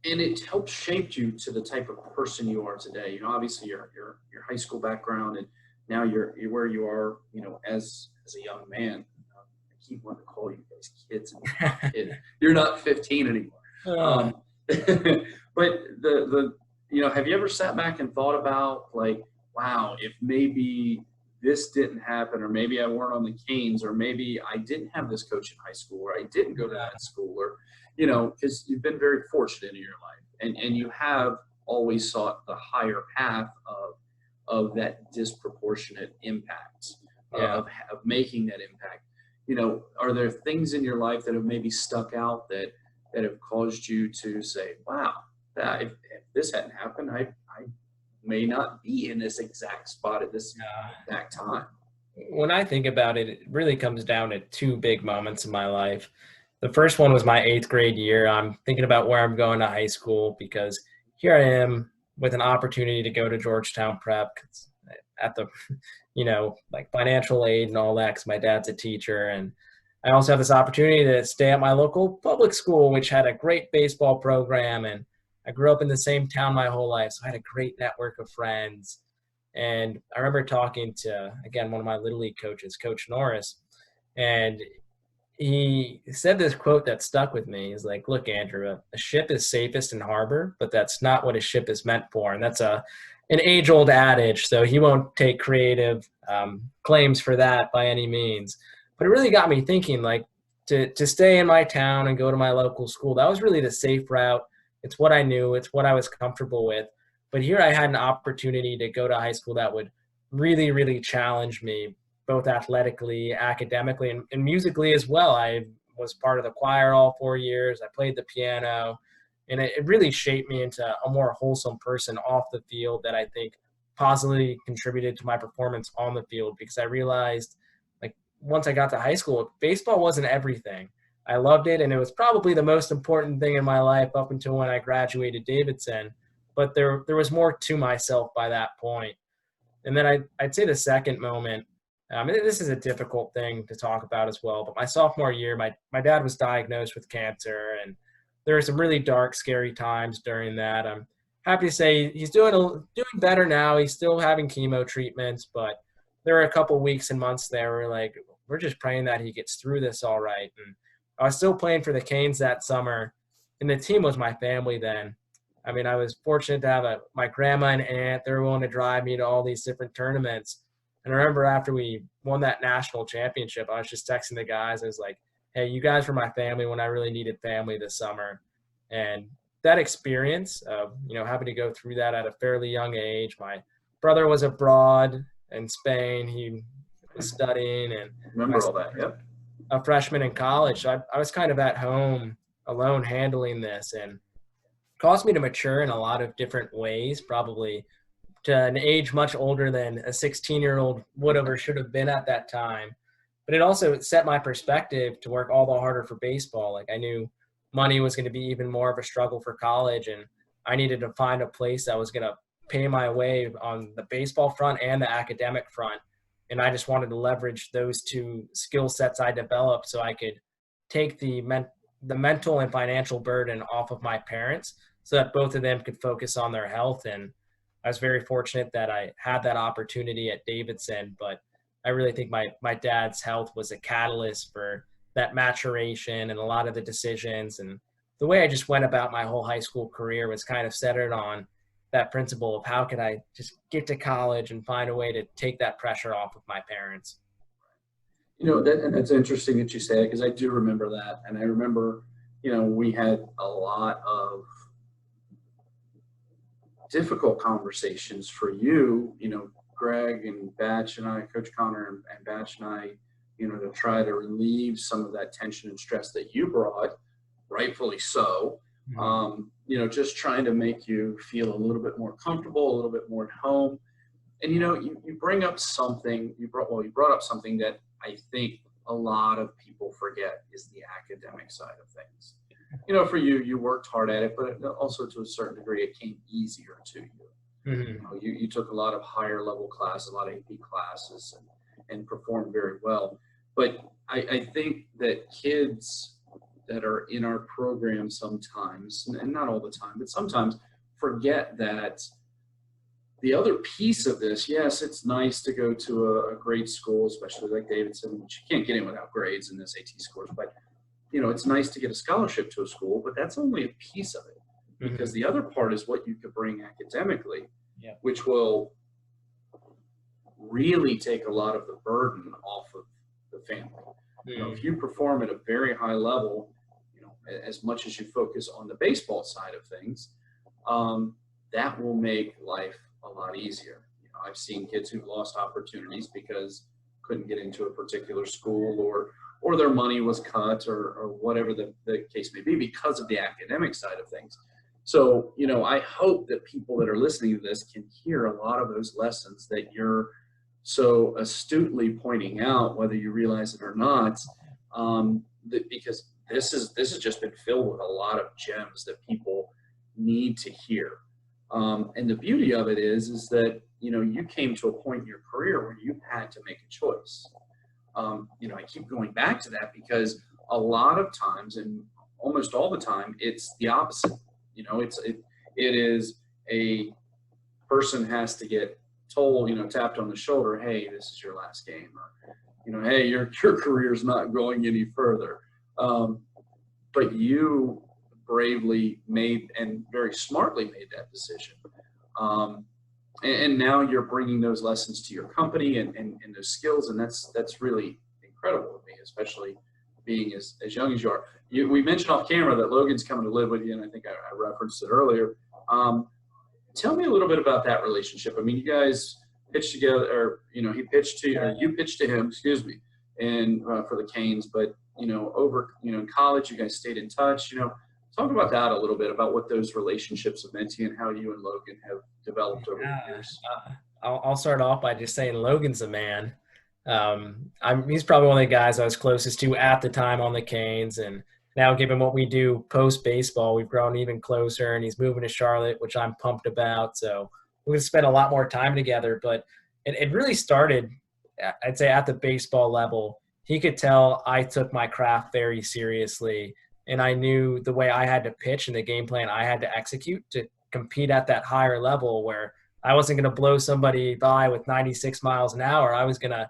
And it helped shape you to the type of person you are today. Obviously your high school background, and now you're where you are, as a young man. I keep wanting to call you guys kids, and you're not 15 anymore. But have you ever sat back and thought about, like, wow, if maybe this didn't happen, or maybe I weren't on the Canes, or maybe I didn't have this coach in high school, or I didn't go to that school, or because you've been very fortunate in your life, and you have always sought the higher path of that disproportionate impact, of making that impact. Are there things in your life that have maybe stuck out that have caused you to say, wow, if this hadn't happened, I may not be in this exact spot at this exact time? When I think about it, it really comes down to two big moments in my life. The first one was my 8th grade year. I'm thinking about where I'm going to high school, because here I am with an opportunity to go to Georgetown Prep at the, like financial aid and all that, because my dad's a teacher. And I also have this opportunity to stay at my local public school, which had a great baseball program. And I grew up in the same town my whole life, so I had a great network of friends. And I remember talking to, again, one of my Little League coaches, Coach Norris, and he said this quote that stuck with me. He's like, look, Andrew, a ship is safest in harbor, but that's not what a ship is meant for. And that's an age-old adage, so he won't take creative claims for that by any means. But it really got me thinking, like, to stay in my town and go to my local school, that was really the safe route. It's what I knew. It's what I was comfortable with. But here I had an opportunity to go to high school that would really, really challenge me, both athletically, academically, and musically as well. I was part of the choir all 4 years. I played the piano, and it really shaped me into a more wholesome person off the field that I think positively contributed to my performance on the field, because I realized, like, once I got to high school, baseball wasn't everything. I loved it, and it was probably the most important thing in my life up until when I graduated Davidson. But there was more to myself by that point. And then I'd say the second moment, this is a difficult thing to talk about as well, but my sophomore year, my dad was diagnosed with cancer, and there were some really dark, scary times during that. I'm happy to say he's doing better now. He's still having chemo treatments, but there were a couple weeks and months there where, we're just praying that he gets through this all right. And I was still playing for the Canes that summer, and the team was my family then. I mean, I was fortunate to have my grandma and aunt. They were willing to drive me to all these different tournaments. And I remember after we won that national championship, I was just texting the guys. I was like, hey, you guys were my family when I really needed family this summer. And that experience of, having to go through that at a fairly young age. My brother was abroad in Spain. He was studying. And remember all that, yep. A freshman in college. So I was kind of at home alone handling this, and caused me to mature in a lot of different ways, probably to an age much older than a 16-year-old would have or should have been at that time. But it also set my perspective to work all the harder for baseball. Like, I knew money was going to be even more of a struggle for college, and I needed to find a place that was going to pay my way on the baseball front and the academic front. And I just wanted to leverage those two skill sets I developed so I could take the mental and financial burden off of my parents, so that both of them could focus on their health. And I was very fortunate that I had that opportunity at Davidson, but I really think my dad's health was a catalyst for that maturation and a lot of the decisions. And the way I just went about my whole high school career was kind of centered on that principle of how could I just get to college and find a way to take that pressure off of my parents. And that's interesting that you say it, because I do remember that. And I remember, we had a lot of difficult conversations for you, Greg and Batch and I, Coach Connor and Batch and I, to try to relieve some of that tension and stress that you brought, rightfully so. Just trying to make you feel a little bit more comfortable, a little bit more at home. And, you bring up something, you brought up something that I think a lot of people forget is the academic side of things. You know, for you, you worked hard at it, but also to a certain degree, it came easier to you. Mm-hmm. You know, you took a lot of higher level classes, a lot of AP classes, and performed very well. But I think that kids that are in our program sometimes, and not all the time, but sometimes forget that the other piece of this, yes, it's nice to go to a great school, especially like Davidson, which you can't get in without grades and SAT scores, but you know, it's nice to get a scholarship to a school, but that's only a piece of it, because the other part is what you could bring academically, which will really take a lot of the burden off of the family. You know, if you perform at a very high level, you know, as much as you focus on the baseball side of things, that will make life a lot easier. You know, I've seen kids who lost opportunities because couldn't get into a particular school, or their money was cut, or whatever the case may be, because of the academic side of things. So, you know, I hope that people that are listening to this can hear a lot of those lessons that you're so astutely pointing out, whether you realize it or not, because this has just been filled with a lot of gems that people need to hear. And the beauty of it is that, you know, you came to a point in your career where you had to make a choice. You know, I keep going back to that because a lot of times, and almost all the time, it's the opposite. You know, it is a person has to get told, you know, tapped on the shoulder, hey, this is your last game, or, you know, hey, your career's not going any further. But you bravely made, and very smartly made, that decision. And now you're bringing those lessons to your company and those skills, and that's really incredible to me, especially being as young as you are. We mentioned off camera that Logan's coming to live with you, and I think I referenced it earlier. Tell me a little bit about that relationship. I mean, you guys pitched together, or, you know, he pitched to you, or you pitched to him, excuse me, and for the Canes. But, you know, over, you know, in college, you guys stayed in touch. You know, talk about that a little bit, about what those relationships have meant to you and how you and Logan have developed over the years. I'll start off by just saying Logan's a man. He's probably one of the guys I was closest to at the time on the Canes, and now, given what we do post-baseball, we've grown even closer, and he's moving to Charlotte, which I'm pumped about. So we're going to spend a lot more time together. But it really started, I'd say, at the baseball level. He could tell I took my craft very seriously, and I knew the way I had to pitch and the game plan I had to execute to compete at that higher level, where I wasn't going to blow somebody by with 96 miles an hour. I was going to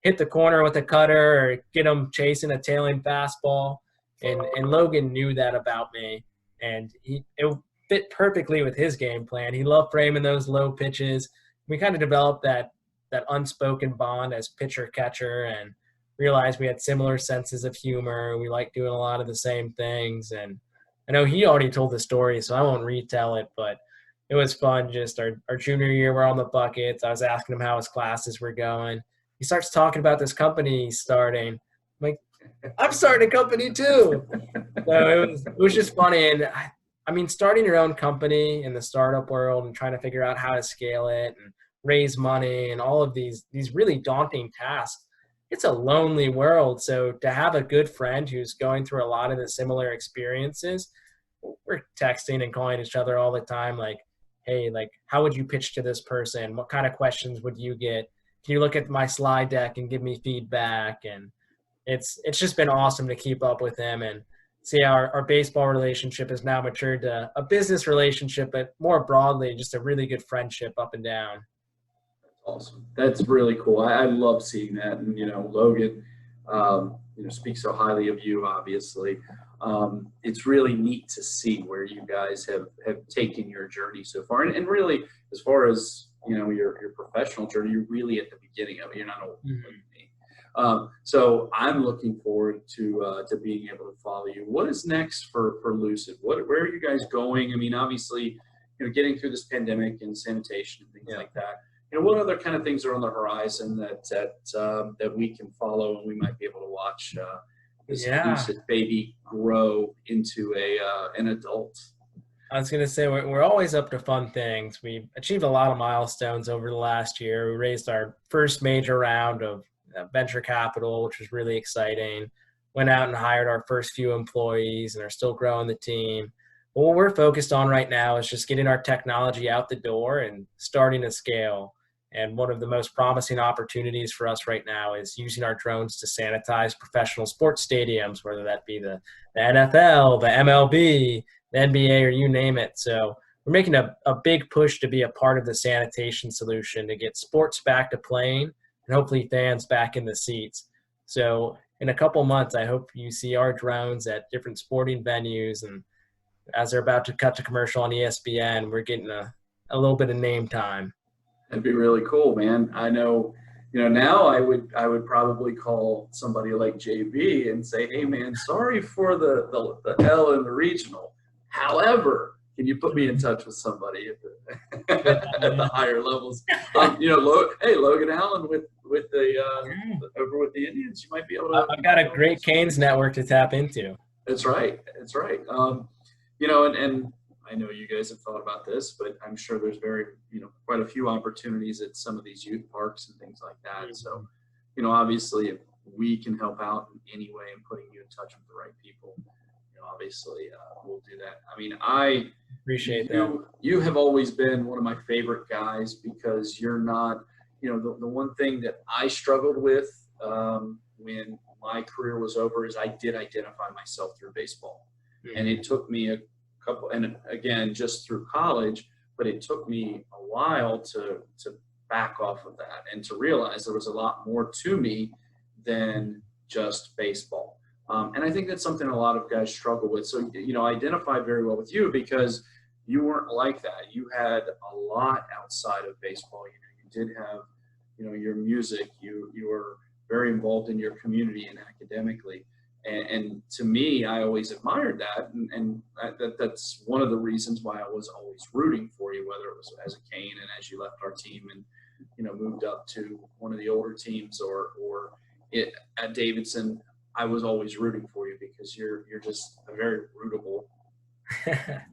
hit the corner with a cutter or get them chasing a tailing fastball. And Logan knew that about me, and it fit perfectly with his game plan. He loved framing those low pitches. We kind of developed that unspoken bond as pitcher-catcher, and realized we had similar senses of humor. We liked doing a lot of the same things. And I know he already told the story, so I won't retell it, but it was fun. Just our junior year, we're on the buckets. I was asking him how his classes were going. He starts talking about this company he's starting. I'm like, I'm starting a company too. So it was just funny. And I mean, starting your own company in the startup world and trying to figure out how to scale it and raise money and all of these really daunting tasks, it's a lonely world. So to have a good friend who's going through a lot of the similar experiences, we're texting and calling each other all the time. Like, hey, like, how would you pitch to this person? What kind of questions would you get? Can you look at my slide deck and give me feedback? And it's just been awesome to keep up with him and see how our baseball relationship has now matured to a business relationship, but more broadly, just a really good friendship up and down. That's awesome. That's really cool. I love seeing that. And, you know, Logan, you know, speaks so highly of you, obviously. It's really neat to see where you guys have taken your journey so far. And really, as far as, you know, your professional journey, you're really at the beginning of it. You're not old like me. So I'm looking forward to being able to follow you. What is next for Lucid? Where are you guys going? I mean, obviously, you know, getting through this pandemic and sanitation and things like that. You know, what other kind of things are on the horizon that we can follow and we might be able to watch this Lucid baby grow into an adult? I was going to say, we're always up to fun things. We achieved a lot of milestones over the last year. We raised our first major round of venture capital, which was really exciting. Went out and hired our first few employees and are still growing the team. But what we're focused on right now is just getting our technology out the door and starting to scale. And one of the most promising opportunities for us right now is using our drones to sanitize professional sports stadiums, whether that be the NFL, the MLB, the NBA, or you name it. So we're making a big push to be a part of the sanitation solution to get sports back to playing and hopefully fans back in the seats. So in a couple months, I hope you see our drones at different sporting venues. And as they're about to cut to commercial on ESPN, we're getting a little bit of name time. That'd be really cool, man. I know, now I would probably call somebody like JB and say, hey, man, sorry for the L in the regional. However, can you put me in touch with somebody at the higher levels? Logan Allen with the over with the Indians, you might be able to. I've got a great Canes network to tap into. That's right. And I know you guys have thought about this, but I'm sure there's quite a few opportunities at some of these youth parks and things like that. Mm-hmm. So, obviously if we can help out in any way in putting you in touch with the right people, obviously we'll do that. I mean, I appreciate that. You have always been one of my favorite guys because you're not, the one thing that I struggled with when my career was over is I did identify myself through baseball. Mm-hmm. And it took me a couple, and again, just through college, but it took me a while to back off of that and to realize there was a lot more to me than just baseball. And I think that's something a lot of guys struggle with. So, I identified very well with you because you weren't like that. You had a lot outside of baseball. You did have, your music. You were very involved in your community and academically. And to me, I always admired that. And that's one of the reasons why I was always rooting for you, whether it was as a Cane and as you left our team and, moved up to one of the older teams or at Davidson. I was always rooting for you because you're just a very rootable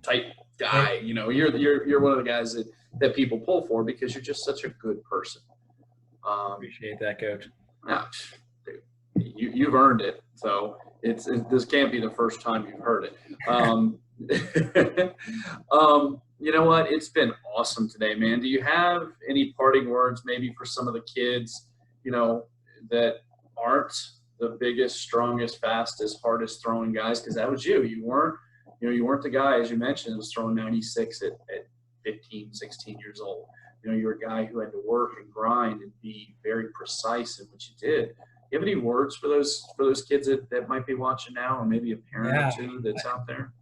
type guy. You're one of the guys that people pull for because you're just such a good person. Appreciate that, Coach. You've earned it. So this can't be the first time you've heard it. You know what? It's been awesome today, man. Do you have any parting words maybe for some of the kids, that aren't the biggest, strongest, fastest, hardest throwing guys? Because that was you. You weren't the guy, as you mentioned, who was throwing 96 at 15, 16 years old. You were a guy who had to work and grind and be very precise in what you did. Do you have any words for those kids that might be watching now, or maybe a parent or two that's out there?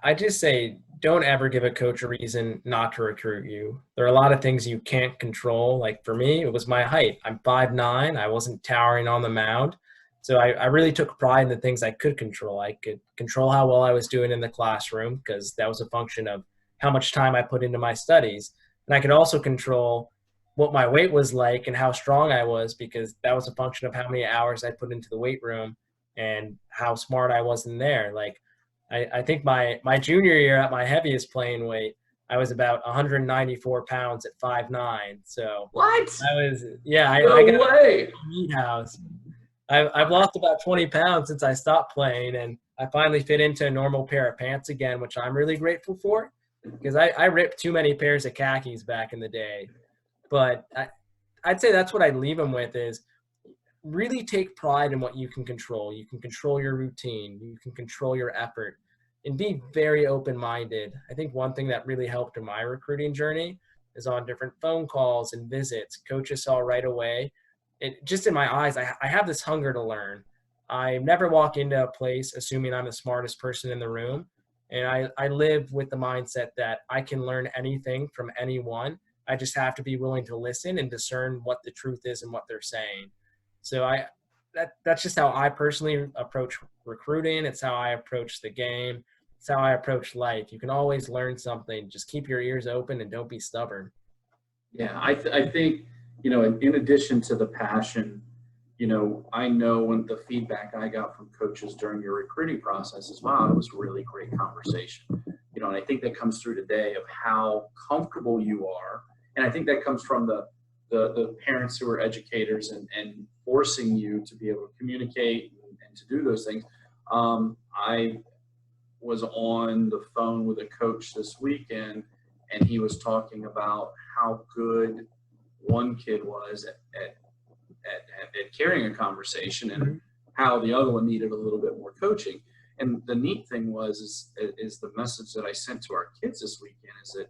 I just say, don't ever give a coach a reason not to recruit you. There are a lot of things you can't control. Like for me, it was my height. I'm 5'9". I wasn't towering on the mound. So I really took pride in the things I could control. I could control how well I was doing in the classroom because that was a function of how much time I put into my studies. And I could also control what my weight was like and how strong I was because that was a function of how many hours I put into the weight room and how smart I was in there. Like I think my junior year at my heaviest playing weight, I was about 194 pounds at 5'9". So what? I got a meat house. I've lost about 20 pounds since I stopped playing, and I finally fit into a normal pair of pants again, which I'm really grateful for because I ripped too many pairs of khakis back in the day. But I'd say that's what I'd leave them with is really take pride in what you can control. You can control your routine. You can control your effort and be very open-minded. I think one thing that really helped in my recruiting journey is on different phone calls and visits. Coaches saw right away. Just in my eyes, I have this hunger to learn. I never walk into a place assuming I'm the smartest person in the room. And I live with the mindset that I can learn anything from anyone. I just have to be willing to listen and discern what the truth is and what they're saying. So that's just how I personally approach recruiting. It's how I approach the game. It's how I approach life. You can always learn something. Just keep your ears open and don't be stubborn. Yeah, I think, in addition to the passion, I know when the feedback I got from coaches during your recruiting process as well, it was really great conversation. And I think that comes through today of how comfortable you are. And I think that comes from the the parents who are educators and forcing you to be able to communicate and to do those things. I was on the phone with a coach this weekend, and he was talking about how good one kid was at carrying a conversation, and how the other one needed a little bit more coaching. And the neat thing is the message that I sent to our kids this weekend is that,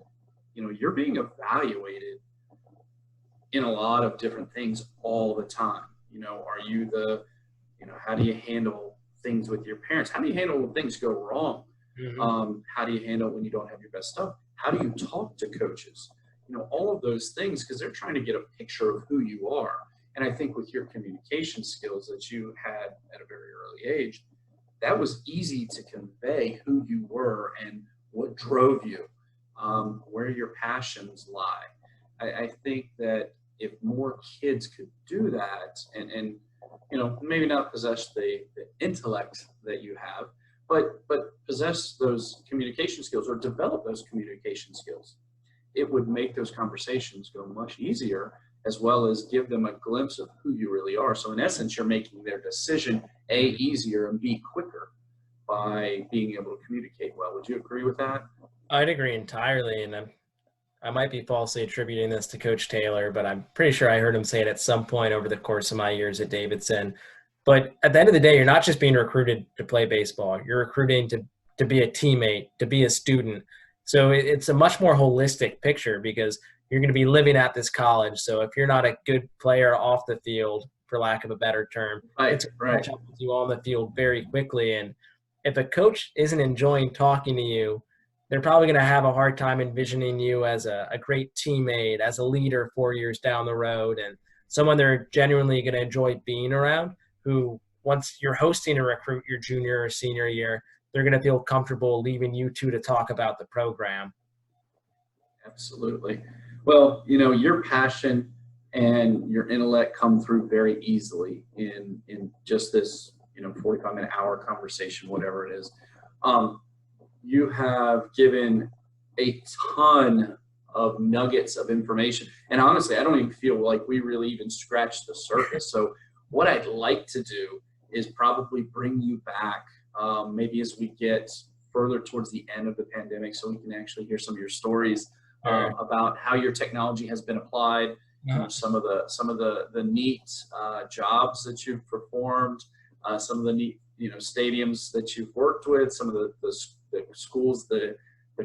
you're being evaluated in a lot of different things all the time. Are you how do you handle things with your parents? How do you handle when things go wrong? How do you handle when you don't have your best stuff? How do you talk to coaches? All of those things, because they're trying to get a picture of who you are. And I think with your communication skills that you had at a very early age, that was easy to convey who you were and what drove you, where your passions lie. I think that if more kids could do that and maybe not possess the intellect that you have, but possess those communication skills or develop those communication skills, it would make those conversations go much easier, as well as give them a glimpse of who you really are. So in essence, you're making their decision A, easier, and B, quicker by being able to communicate well. Would you agree with that? I'd agree entirely, and I might be falsely attributing this to Coach Taylor, but I'm pretty sure I heard him say it at some point over the course of my years at Davidson. But at the end of the day, you're not just being recruited to play baseball. You're recruiting to be a teammate, to be a student. So it's a much more holistic picture, because you're going to be living at this college. So if you're not a good player off the field, for lack of a better term, it's going to catch up with you on the field very quickly. And if a coach isn't enjoying talking to you, they're probably going to have a hard time envisioning you as a great teammate, as a leader 4 years down the road, and someone they're genuinely going to enjoy being around, who once you're hosting a recruit your junior or senior year, they're going to feel comfortable leaving you two to talk about the program. Absolutely. Well, your passion and your intellect come through very easily in just this, 45-minute hour conversation, whatever it is. You have given a ton of nuggets of information. And honestly, I don't even feel like we really even scratched the surface. So what I'd like to do is probably bring you back maybe as we get further towards the end of the pandemic, so we can actually hear some of your stories about how your technology has been applied, some of the neat jobs that you've performed, some of the neat stadiums that you've worked with, some of the schools, the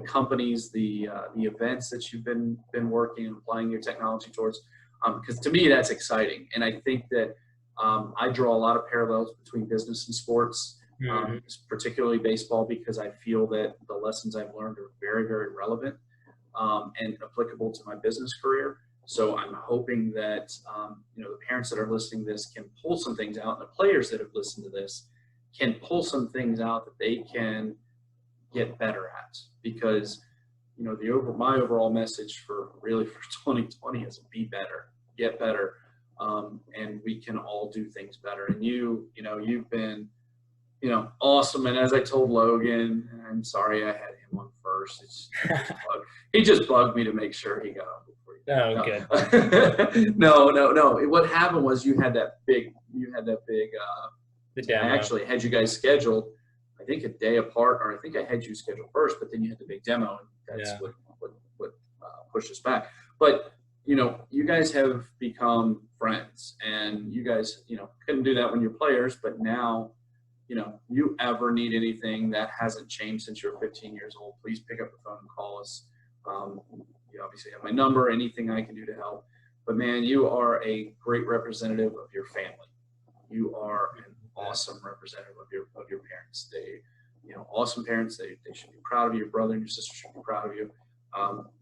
companies, the events that you've been working and applying your technology towards. Because to me, that's exciting, and I think that I draw a lot of parallels between business and sports. Particularly baseball, because I feel that the lessons I've learned are very, very relevant and applicable to my business career. So I'm hoping that the parents that are listening to this can pull some things out, and the players that have listened to this can pull some things out that they can get better at. Because my overall message for 2020 is be better, get better, and we can all do things better. And you've been awesome. And as I told Logan, I'm sorry I had him on first. He just bugged me to make sure he got on before you. Oh, good. No. What happened was you had that big the demo. I actually had you guys scheduled, I think a day apart, or I think I had you scheduled first, but then you had the big demo, and that's what pushed us back. But you guys have become friends, and you guys couldn't do that when you're players, but now you ever need anything, that hasn't changed since you're 15 years old, please pick up the phone and call us. You obviously have my number, anything I can do to help. But man, you are a great representative of your family. You are an awesome representative of your parents. They, awesome parents. They should be proud of you. Your brother and your sister should be proud of you.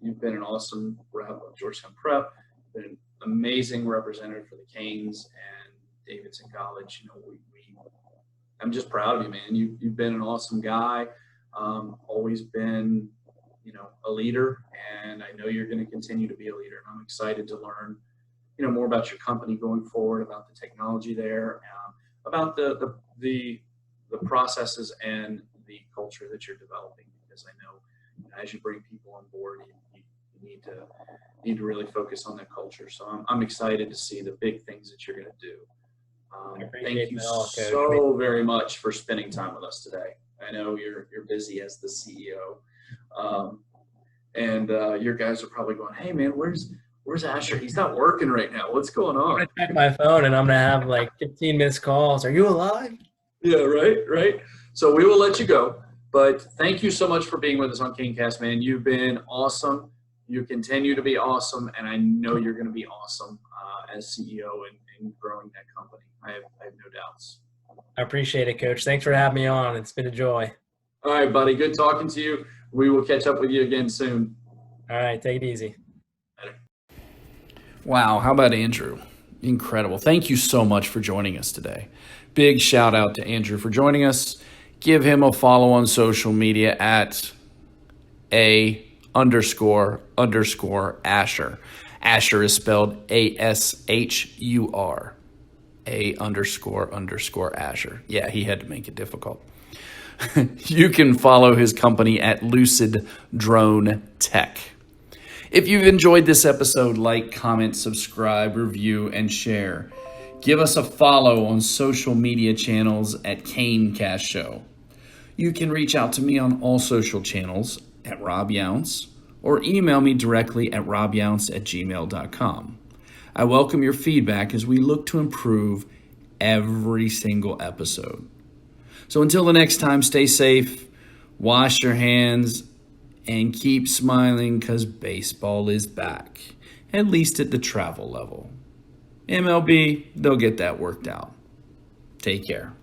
You've been an awesome rep of Georgetown Prep, been an amazing representative for the Canes and Davidson College. I'm just proud of you, man. You've been an awesome guy, always been, a leader, and I know you're going to continue to be a leader. And I'm excited to learn, more about your company going forward, about the technology there, about the processes and the culture that you're developing. Because I know as you bring people on board, need to really focus on that culture. So I'm excited to see the big things that you're going to do. Thank you so very much for spending time with us today. I know you're busy as the CEO, and your guys are probably going, "Hey man, where's Ashur? He's not working right now. What's going on?" I'm gonna check my phone and I'm gonna have like 15 missed calls. Are you alive? Yeah, right. So we will let you go, but thank you so much for being with us on Canecast, man. You've been awesome. You continue to be awesome, and I know you're going to be awesome as CEO and growing that company. I have no doubts. I appreciate it, Coach. Thanks for having me on. It's been a joy. All right, buddy. Good talking to you. We will catch up with you again soon. All right, take it easy. Wow, how about Andrew? Incredible. Thank you so much for joining us today. Big shout out to Andrew for joining us. Give him a follow on social media at __Ashur. Ashur is spelled ASHUR. __Ashur. Yeah, he had to make it difficult. You can follow his company at Lucid Drone Tech. If you've enjoyed this episode, like, comment, subscribe, review, and share. Give us a follow on social media channels at Canecast Show. You can reach out to me on all social channels at Rob Younce or email me directly at robyounce@gmail.com. I welcome your feedback as we look to improve every single episode. So until the next time, stay safe, wash your hands, and keep smiling because baseball is back, at least at the travel level. MLB, they'll get that worked out. Take care.